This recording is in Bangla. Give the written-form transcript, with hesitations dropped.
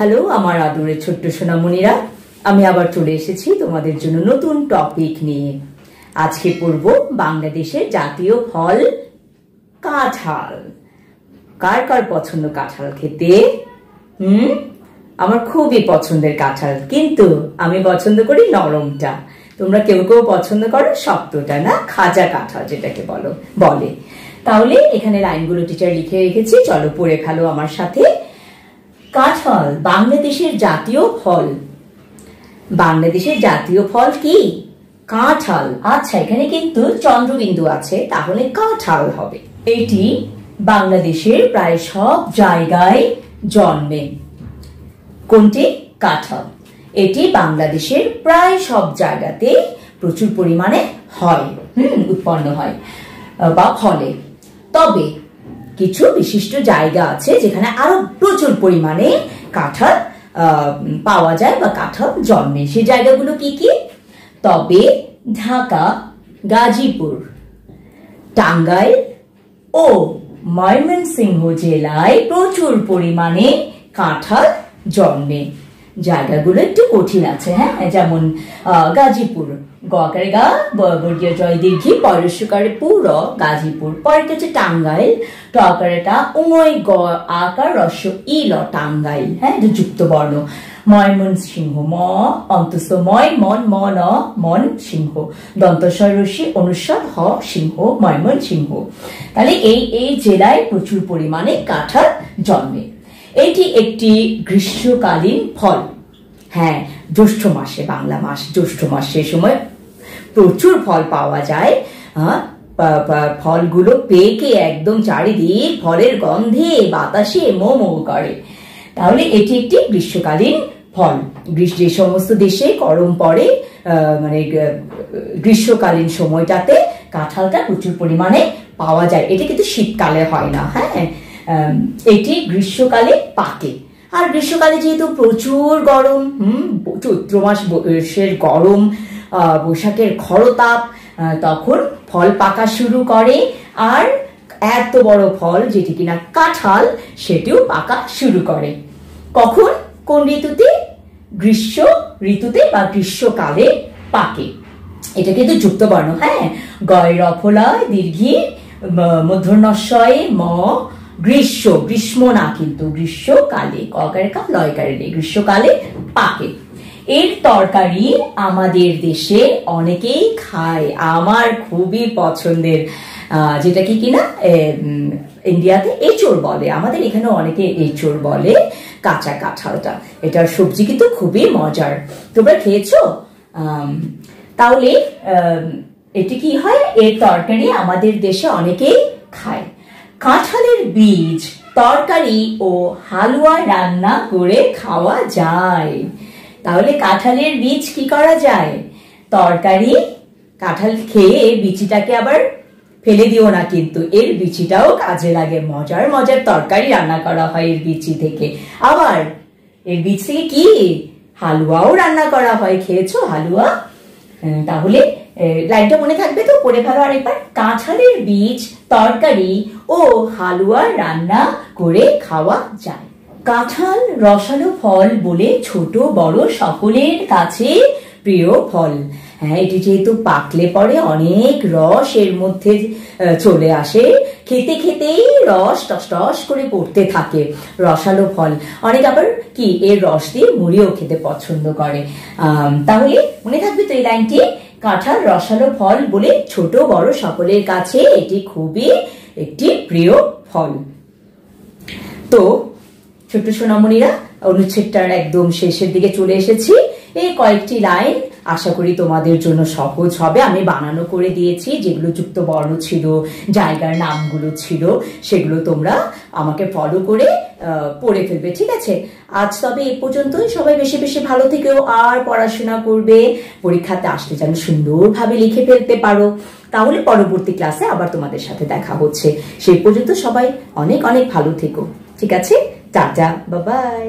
হ্যালো আমার আদরের ছোট্ট সোনামণিরা, আমি আবার চলে এসেছি তোমাদের জন্য নতুন টপিক নিয়ে। আজকে পড়ব বাংলাদেশের জাতীয় ফল কাঁঠাল। কার কার পছন্দ কাঁঠাল খেতে? আমার খুবই পছন্দের কাঁঠাল, কিন্তু আমি পছন্দ করি নরমটা। তোমরা কেউ কেউ পছন্দ করো শক্তটা, না খাজা কাঁঠাল যেটাকে বলে। তাহলে এখানে লাইনগুলো টিচার লিখে রেখেছি, চলো পড়ে ফেলো আমার সাথে। কাঁঠাল বাংলাদেশের জাতীয় ফল। বাংলাদেশের জাতীয় ফল কি? কাঁঠাল। আচ্ছা, এখানে কিন্তু চন্দ্রবিন্দু আছে, তাহলে কাঁঠাল হবে। এটি বাংলাদেশের প্রায় সব জায়গায় জন্মে। কোনটি? কাঁঠাল। এটি বাংলাদেশের প্রায় সব জায়গাতে প্রচুর পরিমাণে হয়, উৎপন্ন হয় বা ফলে। তবে কিছু বিশিষ্ট জায়গা আছে যেখানে আরো প্রচুর পরিমাণে কাঁঠাল পাওয়া যায় বা কাঁঠাল জন্মে। সেই জায়গাগুলো কি কি? তবে ঢাকা, গাজীপুর, টাঙ্গাইল ও ময়মনসিংহ জেলায় প্রচুর পরিমাণে কাঁঠাল জন্মে। জায়গাগুলো একটু কঠিন আছে, যেমন গাজীপুর, গকারে গা বর্গীয় জয় দীর্ঘি পরস্যকারে পুর গাজীপুর। পরেরটা হচ্ছে টাঙ্গাইল, টকারেটা উময় গ আকার রস্য ই ল টাঙ্গাইল, এটা যুক্ত বর্ণ। ময়মনসিংহ ম অন্তস্থ ময় মন ম ন মন সিংহ, দন্তস্বর রস্যি অনুস্বর হ সিংহ ময়মনসিংহ। তাহলে এই জেলায় প্রচুর পরিমাণে কাঁঠাল জন্মে। এটি একটি গ্রীষ্মকালীন ফল। জ্যৈষ্ঠ মাসে, বাংলা মাস জ্যৈষ্ঠ মাস, সে সময় প্রচুর ফল পাওয়া যায়। ফলগুলো পেকে একদম চারিদিক ফলের গন্ধে বাতাসে মো মো করে। তাহলে এটি একটি গ্রীষ্মকালীন ফল। যে সমস্ত দেশে গরম পড়ে, মানে গ্রীষ্মকালীন সময়টাতে কাঁঠালটা প্রচুর পরিমাণে পাওয়া যায়। এটি কিন্তু শীতকালে হয় না। এটি গ্রীষ্মকালে পাকে। আর গ্রীষ্মকালে যেহেতু প্রচুর গরম, চৈত্র মাসের গরম, বৈশাখের খরতাপ, তখন ফল পাকা শুরু করে। আর এত বড় ফল যেটি কিনা কাঁঠাল, সেটিও পাকা শুরু করে। কখন? কোন ঋতুতে? গ্রীষ্ম ঋতুতে বা গ্রীষ্মকালে পাকে। এটা কিন্তু যুক্ত বর্ণ। গয় রফলায় দীর্ঘি মূর্ধন্যস্বয়ে ম গ্রীষ্ম না, কিন্তু গ্রীষ্মকালে ককারে কা লয়কারে রে, গ্রীষ্মকালে পাকে। এর তরকারি আমাদের দেশে অনেকেই খায়। আমার খুবই পছন্দের, যেটা কি কিনা ইন্ডিয়াতে এঁচোড় বলে, আমাদের এখানে অনেকে এঁচোড় বলে কাঁচা কাঁঠালটা। এটার সবজি কিন্তু খুবই মজার। তোমরা খেয়েছো? তাহলে এটি কি হয়? এর তরকারি আমাদের দেশে অনেকেই খায়। কাঁঠালের বীজ তরকারি ও হালুয়া রান্না করে খাওয়া যায়। তাহলে কাঁঠালের বীজ কি করা যায়? তরকারি, কাঁঠাল খেয়ে বিচিটাকে আবার ফেলে দিও না, কিন্তু এর বিচিটাও কাজে লাগে। মজার মজার তরকারি রান্না করা হয় এর বিচি থেকে। আবার এর বীজ থেকে কি হালুয়াও রান্না করা হয়। খেয়েছো হালুয়া? তাহলে লাইনটা মনে থাকবে তো, পড়ে ফেলো আরেকবার। কাঁঠালের বীজ তরকারি ও হালুয়া রান্না করে খাওয়া যায়। কাঁঠাল রসালো ফল বলে ছোট বড় সকলের কাছে প্রিয় ফল। এটি যেহেতু পাকলে পরে অনেক রস এর মধ্যে চলে আসে, খেতে খেতেই রস টস টস করে পড়তে থাকে। রসালো ফল। অনেক আবার কি এর রস দিয়ে মুড়িও খেতে পছন্দ করে। তাহলে মনে থাকবে তো এই লাইনটি, কাঁঠাল রসালো ফল বলে ছোট বড় সকলের কাছে এটি খুবই একটি প্রিয় ফল। তো ছোট্ট সোনামণিরা, অনুচ্ছেদটার একদম শেষের দিকে চলে এসেছি। এই কয়েকটি লাইন আশা করি তোমাদের জন্য সহজ হবে। আমি বানানো করে দিয়েছি, যেগুলো যুক্ত বর্ণ ছিল, জায়গার নামগুলো ছিল, সেগুলো তোমরা আমাকে ফলো করে পড়ে ফেলবে, ঠিক আছে? আজ তবে এ পর্যন্তই। সবাই বেশি বেশি ভালো থেকেও আর পড়াশোনা করবে, পরীক্ষাতে আসলে যেন সুন্দরভাবে লিখে ফেলতে পারো। তাহলে পরবর্তী ক্লাসে আবার তোমাদের সাথে দেখা হচ্ছে। সেই পর্যন্ত সবাই অনেক অনেক ভালো থেকো, ঠিক আছে? Tata, bye bye.